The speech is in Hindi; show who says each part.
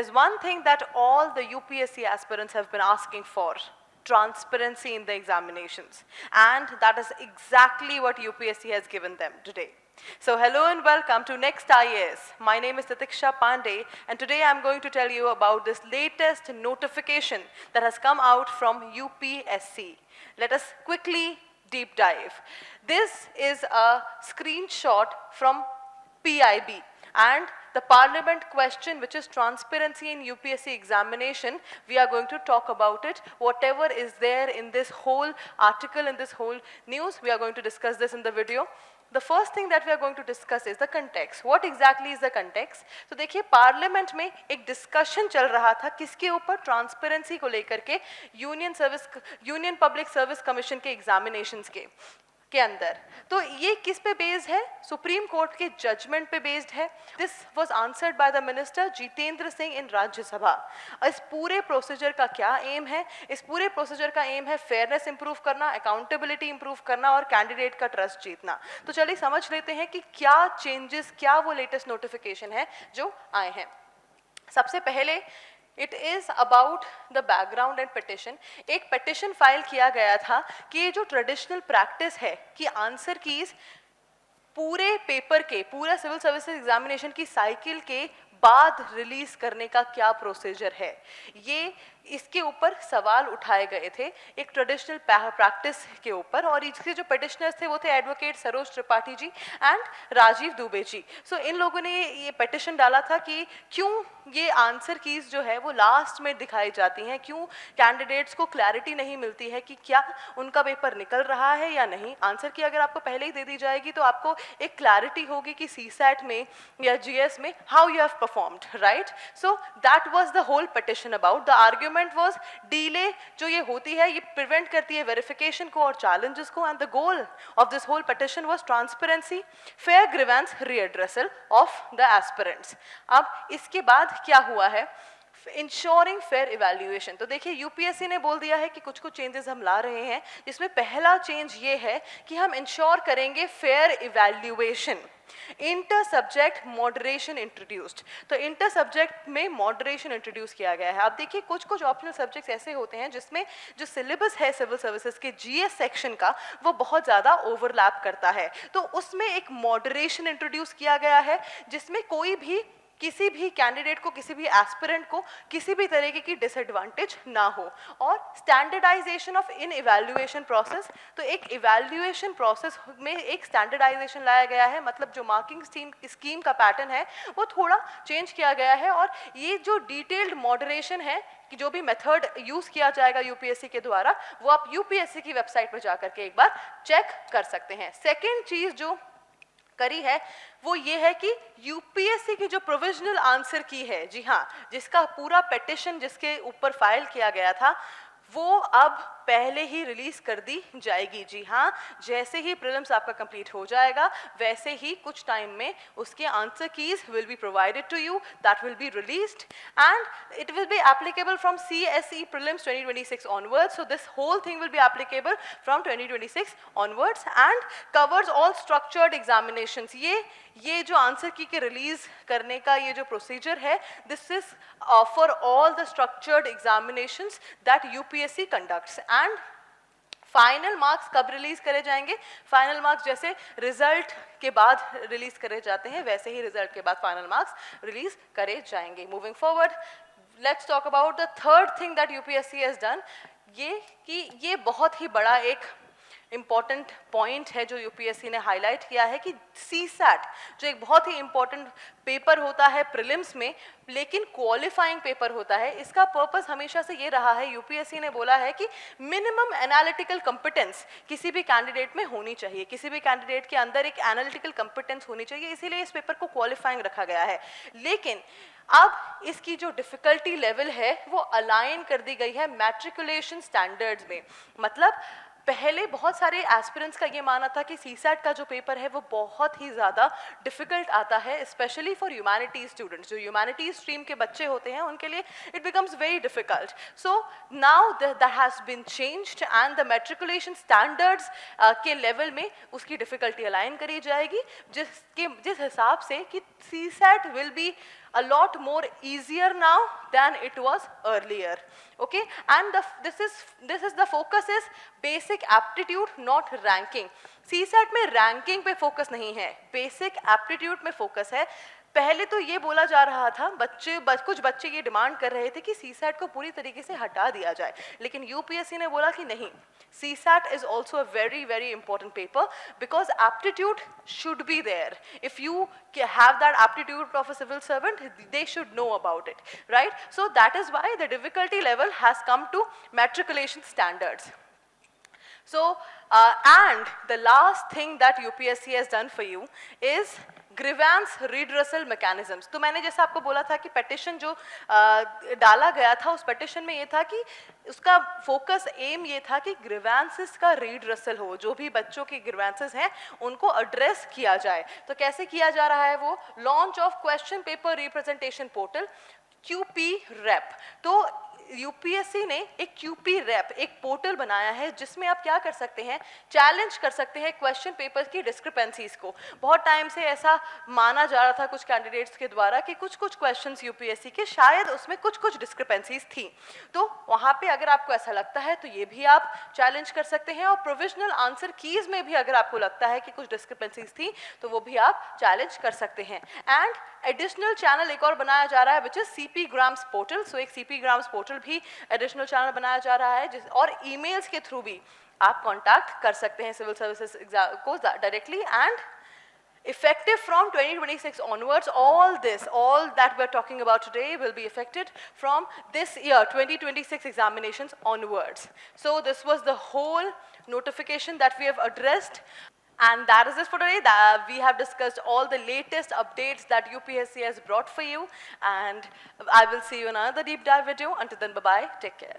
Speaker 1: there's one thing that all the UPSC aspirants have been asking for: transparency in the examinations. And that is exactly what UPSC has given them today. So hello and welcome to Next IAS. My name is Titiksha Pandey, and today I'm going to tell you about this latest notification that has come out from UPSC. Let us quickly deep dive. This is a screenshot from PIB, and the parliament question, which is transparency in UPSC examination, we are going to talk about it. Whatever is there in this whole article, in this whole news, we are going to discuss this in the video. The first thing that we are going to discuss is the context. What exactly is the context? तो देखिए, पार्लियामेंट में एक डिस्कशन चल रहा था किसके ऊपर, ट्रांसपेरेंसी को लेकर के, यूनियन पब्लिक सर्विस कमीशन के एग्जामिनेशंस के अंदर. तो ये किस पे बेस्ड है? सुप्रीम कोर्ट के जजमेंट पे बेस्ड है. This was answered by the minister Jitendra Singh in Rajya Sabha. इस पूरे प्रोसीजर का क्या एम है? इस पूरे प्रोसीजर का एम है फेयरनेस इंप्रूव करना, अकाउंटेबिलिटी इंप्रूव करना और कैंडिडेट का ट्रस्ट जीतना. तो चलिए समझ लेते हैं कि क्या चेंजेस, क्या वो लेटेस्ट नोटिफिकेशन है जो आए हैं. सबसे पहले it is about the background and petition. एक पिटिशन फाइल किया गया था कि ये जो ट्रेडिशनल प्रैक्टिस है कि आंसर कीज पूरे पेपर के, पूरा सिविल सर्विसेज एग्जामिनेशन की साइकिल के बाद रिलीज करने का क्या प्रोसीजर है, ये इसके ऊपर सवाल उठाए गए थे एक ट्रेडिशनल प्रैक्टिस के ऊपर. और इसके जो पिटिशनर्स थे वो थे advocate Saroj Tripathi ji and Rajeev Dubey ji. So इन लोगों ने ये पिटिशन डाला था कि क्यों ये आंसर कीज जो है वो लास्ट में दिखाई जाती हैं, क्यों कैंडिडेट्स को क्लैरिटी नहीं मिलती है कि क्या उनका पेपर निकल रहा है या नहीं. आंसर की अगर आपको पहले ही दे दी जाएगी तो आपको एक क्लैरिटी होगी कि CSAT में या GS में how you have performed, right. So that was the whole petition about. The argument was delay जो ये होती है ये प्रिवेंट करती है वेरिफिकेशन को और चैलेंजेस को. And the goal of this whole petition was transparency, fair grievance redressal of the aspirants. अब इसके बाद क्या हुआ है? Ensuring fair evaluation. तो देखिए, यूपीएससी ने बोल दिया है कि कुछ कुछ चेंजेस हम ला रहे हैं, जिसमें पहला चेंज ये है कि हम इंश्योर करेंगे fair evaluation. Inter subject moderation introduced. तो इंटर सब्जेक्ट में मॉडरेशन इंट्रोड्यूस किया गया है. आप देखिए, कुछ कुछ ऑप्शनल सब्जेक्ट्स ऐसे होते हैं जिसमें जो सिलेबस है सिविल सर्विसेज के GS सेक्शन का वो बहुत ज़्यादा ओवरलैप करता है. तो उसमें एक मॉडरेशन इंट्रोड्यूस किया गया है जिसमें कोई भी, किसी भी कैंडिडेट को, किसी भी एस्पिरेंट को किसी भी तरीके की डिसएडवांटेज ना हो. और standardization of in evaluation process. तो एक इवैल्यूएशन प्रोसेस में एक स्टैंडर्डाइजेशन लाया गया है, मतलब जो मार्किंग स्कीम का पैटर्न है वो थोड़ा चेंज किया गया है. और ये जो डिटेल्ड मॉडरेशन है कि जो भी मेथड यूज किया जाएगा यूपीएससी के द्वारा, वो आप यूपीएससी की वेबसाइट पर जाकर के एक बार चेक कर सकते हैं. सेकेंड चीज जो करी है वो ये है कि यूपीएससी की जो प्रोविजनल आंसर की है, जी हाँ, जिसका पूरा पिटिशन जिसके ऊपर फाइल किया गया था, वो अब पहले ही रिलीज कर दी जाएगी. जी हाँ, जैसे ही प्रीलिम्स आपका कंप्लीट हो जाएगा वैसे ही कुछ टाइम में उसके answer keys will be provided to you, that will be released and it will be applicable from CSE prelims 2026 onwards. So this whole thing will be applicable from 2026 onwards and covers all structured examinations. ये जो आंसर की के रिलीज करने का ये जो प्रोसीजर है, this is for all the structured examinations that UPSC conducts. And final marks कब रिलीज करे जाएंगे? फाइनल मार्क्स जैसे रिजल्ट के बाद रिलीज करे जाते हैं वैसे ही रिजल्ट के बाद फाइनल मार्क्स रिलीज करे जाएंगे. Moving forward, let's talk about the third thing that UPSC has done. ये कि ये बहुत ही बड़ा एक इम्पॉर्टेंट पॉइंट है जो यूपीएससी ने हाईलाइट किया है कि CSAT जो एक बहुत ही इम्पॉर्टेंट पेपर होता है प्रीलिम्स में, लेकिन क्वालिफाइंग पेपर होता है, इसका पर्पस हमेशा से ये रहा है, यूपीएससी ने बोला है कि मिनिमम एनालिटिकल कंपिटेंस किसी भी कैंडिडेट में होनी चाहिए, किसी भी कैंडिडेट के अंदर एक एनालिटिकल कंपिटेंस होनी चाहिए, इसीलिए इस पेपर को क्वालिफाइंग रखा गया है. लेकिन अब इसकी जो डिफिकल्टी लेवल है वो अलाइन कर दी गई है मैट्रिकुलेशन स्टैंडर्ड्स में. मतलब पहले बहुत सारे एस्पिरेंट्स का ये मानना था कि CSAT का जो पेपर है वो बहुत ही ज़्यादा डिफ़िकल्ट आता है, स्पेशली फॉर ह्यूमैनिटीज़ स्टूडेंट्स. जो ह्यूमैनिटीज़ स्ट्रीम के बच्चे होते हैं उनके लिए it becomes very difficult. So now that has been changed and the matriculation standards के लेवल में उसकी डिफ़िकल्टी अलाइन करी जाएगी, जिस हिसाब से कि CSAT will be a lot more easier now than it was earlier. Okay, and this is the focus is basic aptitude, not ranking. CSAT में ranking पे focus नहीं है, basic aptitude में focus है. पहले तो ये बोला जा रहा था, कुछ बच्चे ये डिमांड कर रहे थे कि सीसैट को पूरी तरीके से हटा दिया जाए, लेकिन यूपीएससी ने बोला कि नहीं, CSAT is also a very, very important paper because aptitude should be there. If you have that aptitude of a civil servant, they should know about it, right? So that is why the difficulty level has come to matriculation standards. So, and the last thing that UPSC has done for you is grievance redressal mechanisms. तो मैंने जैसा आपको बोला था कि petition जो डाला गया था, उस petition में ये था कि उसका focus aim ये था कि grievances का redressal हो, जो भी बच्चों की grievances हैं उनको address किया जाए. तो कैसे किया जा रहा है वो? Launch of question paper representation portal, QP Rep. तो यूपीएससी ने एक क्यूपी रैप, एक पोर्टल बनाया है जिसमें आप क्या कर सकते हैं, चैलेंज कर सकते हैं क्वेश्चन पेपर की डिस्क्रिपेंसीज को. बहुत टाइम से ऐसा माना जा रहा था कुछ कैंडिडेट्स के द्वारा कि कुछ क्वेश्चंस यूपीएससी के शायद उसमें कुछ डिस्क्रिपेंसीज थी. तो वहाँ पे अगर आपको ऐसा लगता है तो ये भी आप चैलेंज कर सकते हैं, और प्रोविजनल आंसर कीज में भी अगर आपको लगता है कि कुछ डिस्क्रिपेंसीज थी तो वो भी आप चैलेंज कर सकते हैं. एंड एडिशनल चैनल एक और बनाया जा रहा है which is CP Grams portal. So एक CP Grams पोर्टल भी एडिशनल चैनल बनाया जा रहा है और ईमेल्स के थ्रू भी आप कांटेक्ट कर सकते हैं सिविल सर्विसेज एग्जाम को directly. And effective from 2026 onwards, all that we're talking about today will be effective from this year 2026 examinations onwards. So this was the whole notification that we have addressed. And that is it for today. We have discussed all the latest updates that UPSC has brought for you. And I will see you in another deep dive video. Until then, bye-bye. Take care.